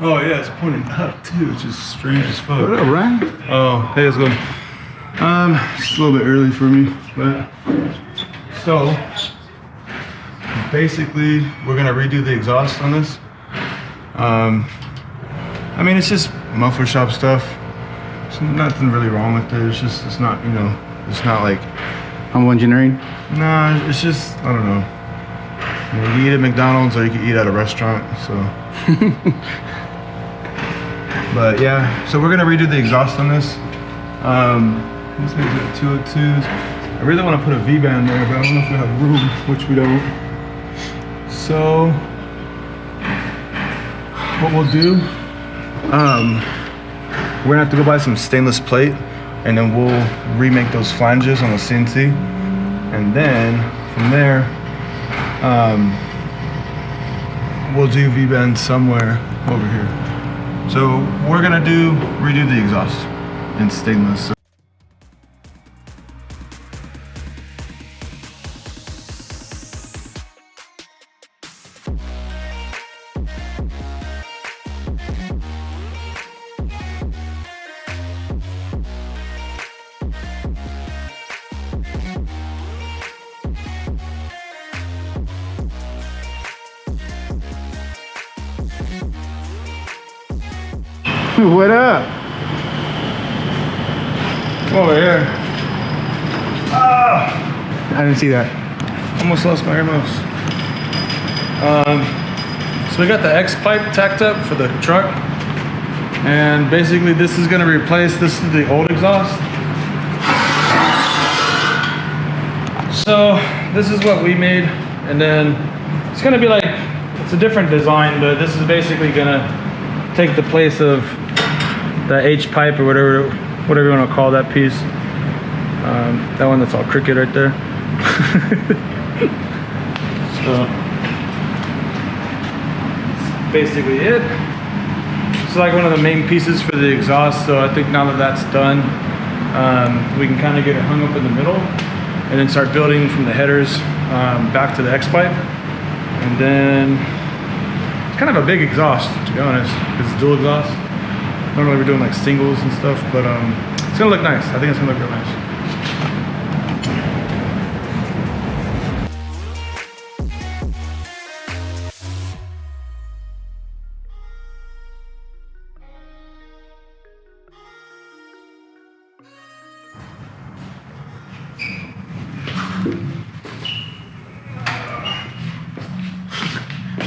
Oh yeah, it's pointing up too, which is strange as fuck. What up, Ryan? Oh, hey, how's it going? It's a little bit early for me, but so basically we're gonna redo the exhaust on this. I mean, it's just muffler shop stuff. There's nothing really wrong with it. It's just, it's not, you know, it's not like Humble engineering? nah, it's just, I don't know. You know, you eat at McDonald's or you can eat at a restaurant, so. But yeah, so we're gonna redo the exhaust on this. This thing's got 202s. I really want to put a V-band there, but I don't know if we have room, which we don't. So what we'll do, we're gonna have to go buy some stainless plate, and then we'll remake those flanges on the CNC, and then from there, we'll do V-bend somewhere over here. So we're gonna redo the exhaust in stainless. What up? Come over here. Ah! I didn't see that. Almost lost my earmuffs. So we got the X pipe tacked up for the truck, and basically this is going to replace, this is the old exhaust. So this is what we made, and then it's going to be like, it's a different design, but this is basically going to take the place of the H pipe or whatever you want to call that piece. That one that's all crooked right there. So that's basically it. It's like one of the main pieces for the exhaust. So I think now that that's done, we can kind of get it hung up in the middle, and then start building from the headers back to the X pipe, and then it's kind of a big exhaust, to be honest, because it's dual exhaust. Normally we're doing like singles and stuff, but it's gonna look nice. I think it's gonna look real nice.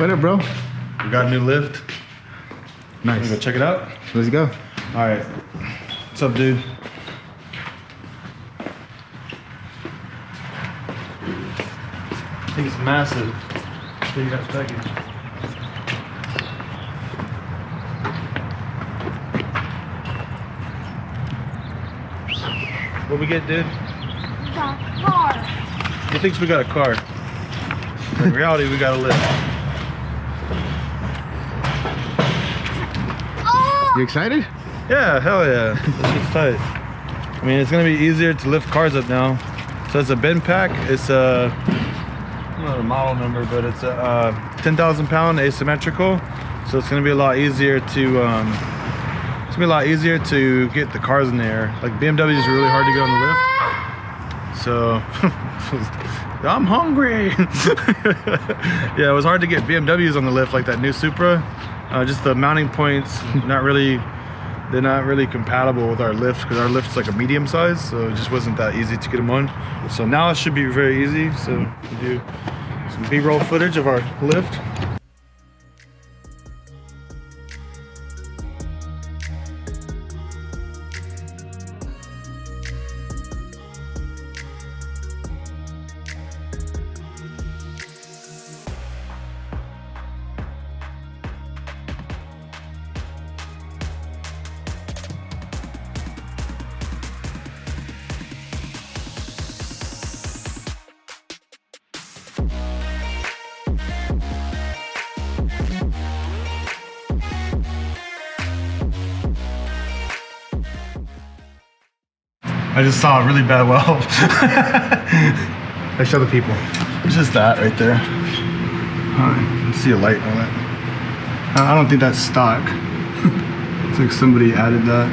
What up, bro? We got a new lift. Nice. Wanna go check it out? Let's go. All right. What's up, dude? I think it's massive. Big ass package. What we get, dude? Got a car. He thinks we got a car. In reality, we got a lift. Oh! You excited? Yeah, hell yeah. This shit's tight. I mean, it's gonna be easier to lift cars up now. So it's a bend pack. It's a, I don't know the model number, but it's a 10,000 pound asymmetrical. So it's gonna be a lot easier to get the cars in the air. Like BMW is really hard to get on the lift. So I'm hungry. Yeah, it was hard to get BMWs on the lift, like that new Supra. Just the mounting points, they're not really compatible with our lift, because our lift's like a medium size, so it just wasn't that easy to get them on. So now it should be very easy. So we'll do some B-roll footage of our lift. I just saw a really bad weld. Let's show the people. It's just that right there. You can see a light on it. I don't think that's stock. It's like somebody added that.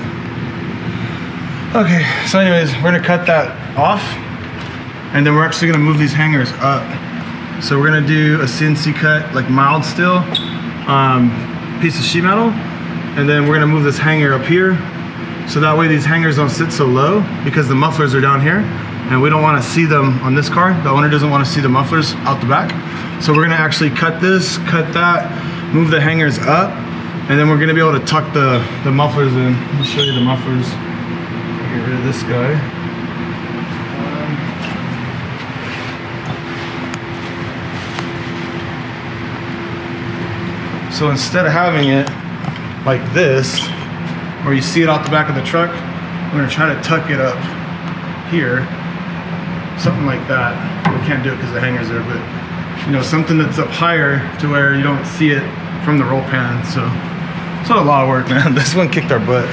Okay, so anyways, we're gonna cut that off, and then we're actually gonna move these hangers up. So we're gonna do a CNC cut, like mild steel, piece of sheet metal, and then we're gonna move this hanger up here, so that way these hangers don't sit so low, because the mufflers are down here, and we don't wanna see them on this car. The owner doesn't wanna see the mufflers out the back. So we're gonna actually cut this, cut that, move the hangers up, and then we're gonna be able to tuck the mufflers in. Let me show you the mufflers. Get rid of this guy. So instead of having it like this, where you see it out the back of the truck, we're gonna try to tuck it up here. Something like that. We can't do it because the hanger's there, but you know, something that's up higher to where you don't see it from the roll pan. So it's a lot of work, man. This one kicked our butt.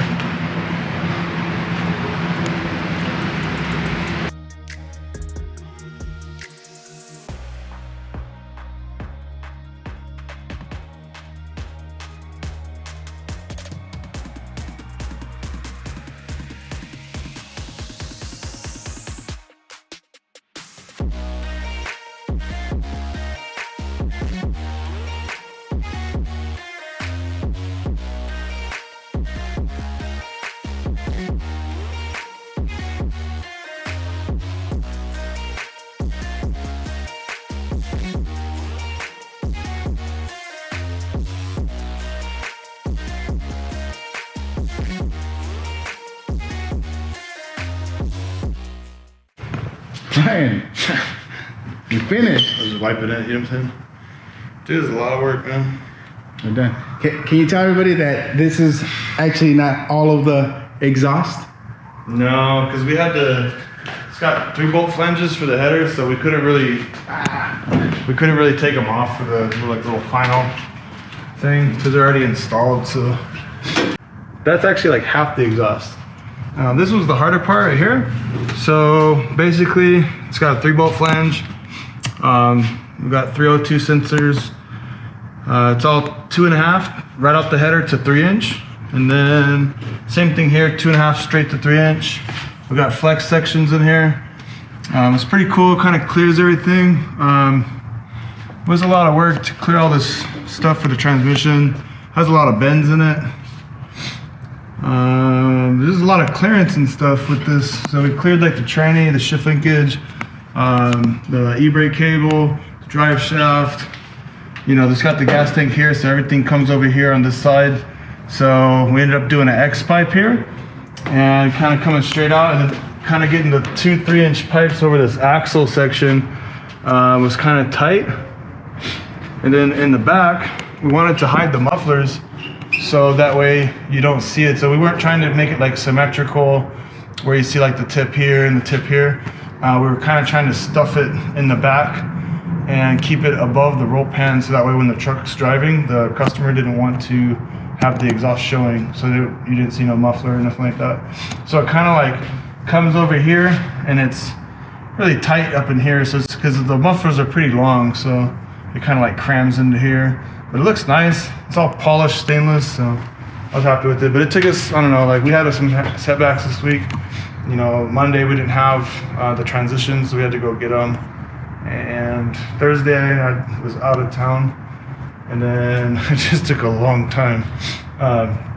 Ryan, you finished. I was just wiping it, you know what I'm saying? Dude, it's a lot of work, man. We're done. Can you tell everybody that this is actually not all of the exhaust? No, because we had to, it's got 3-bolt flanges for the header, so we couldn't really take them off for the like little final thing, because they're already installed. So that's actually like half the exhaust. This was the harder part right here. So basically, it's got a 3-bolt flange. We've got 302 sensors. It's all 2.5 right off the header to 3-inch, and then same thing here, 2.5 straight to 3-inch. We got flex sections in here. It's pretty cool. Kind of clears everything. It was a lot of work to clear all this stuff for the transmission. Has a lot of bends in it. There's a lot of clearance and stuff with this. So we cleared like the tranny, the shift linkage, the e-brake cable, the drive shaft. You know, this got the gas tank here, so everything comes over here on this side. So we ended up doing an X pipe here and kind of coming straight out, and then kind of getting the 2 3-inch pipes over this axle section was kind of tight. And then in the back, we wanted to hide the mufflers so that way you don't see it. So we weren't trying to make it like symmetrical where you see like the tip here and the tip here. We were kind of trying to stuff it in the back and keep it above the roll pan, so that way when the truck's driving, the customer didn't want to have the exhaust showing, so you didn't see no muffler or nothing like that. So it kind of like comes over here, and it's really tight up in here, so it's because the mufflers are pretty long, so it kind of like crams into here. But it looks nice. It's all polished stainless, so I was happy with it. But it took us, I don't know, like we had some setbacks this week. You know, Monday we didn't have the transitions, so we had to go get them. And Thursday I was out of town, and then it just took a long time.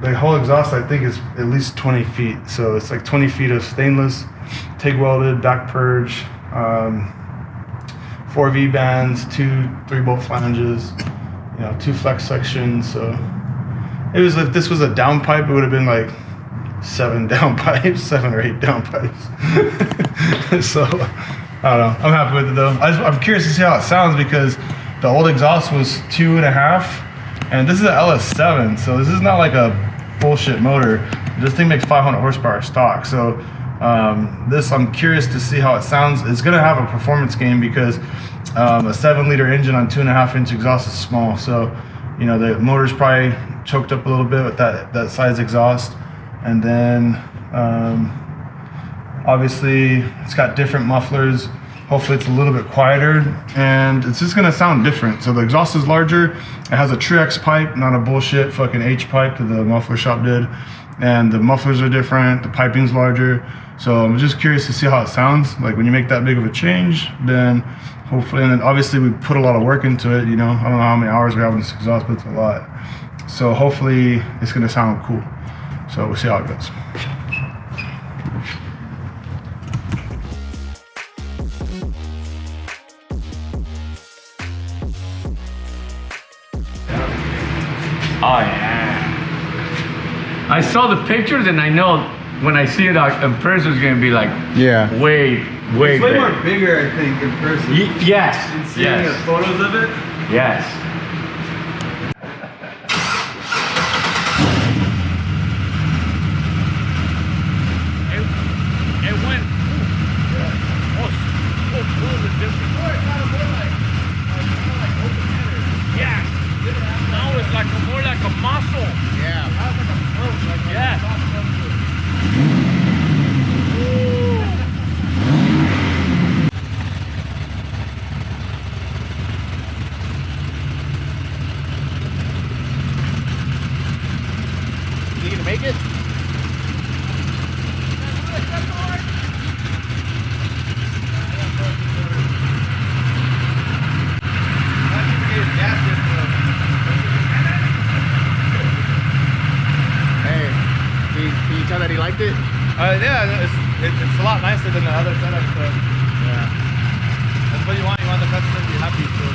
The whole exhaust I think is at least 20 feet, so it's like 20 feet of stainless, TIG welded, back purge, 4 V bands, 2 3-bolt flanges, you know, 2 flex sections. So it was, if this was a down pipe, it would have been like 7 down pipes, 7 or 8 down pipes. So I don't know. I'm happy with it though. I'm curious to see how it sounds, because the old exhaust was 2.5, and this is an LS7, so this is not like a bullshit motor. This thing makes 500 horsepower stock. So this, I'm curious to see how it sounds. It's gonna have a performance gain because a 7-liter engine on 2.5-inch exhaust is small. So you know the motor's probably choked up a little bit with that size exhaust, and then obviously it's got different mufflers. Hopefully it's a little bit quieter, and it's just gonna sound different. So the exhaust is larger. It has a True-X pipe, not a bullshit fucking H pipe that the muffler shop did. And the mufflers are different, the piping's larger. So I'm just curious to see how it sounds. Like when you make that big of a change, then hopefully, and then obviously we put a lot of work into it, you know. I don't know how many hours we have in this exhaust, but it's a lot. So hopefully it's gonna sound cool. So we'll see how it goes. Oh yeah. I saw the pictures and I know when I see it in person it's gonna be like way It's way big. more bigger, I think, in person. Yes. And seeing the photos of it. Yes. It went. Yeah. Now it's like more like a muscle. Yeah. Yeah. You gonna make it? Hey, can you tell that he liked it? Yeah, it's a lot nicer than the other setup, but yeah. That's what you want. You want the customer to be happy. So.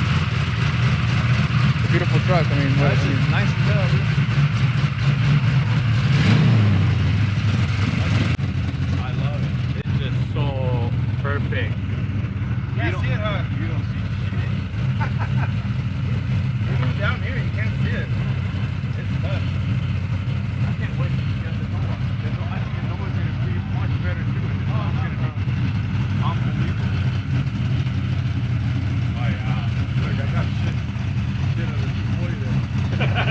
It's a beautiful truck. I mean, It's just nice as hell, dude. I love it. It's just so perfect. You don't see it, huh? You don't see shit. Down here, you can't see it.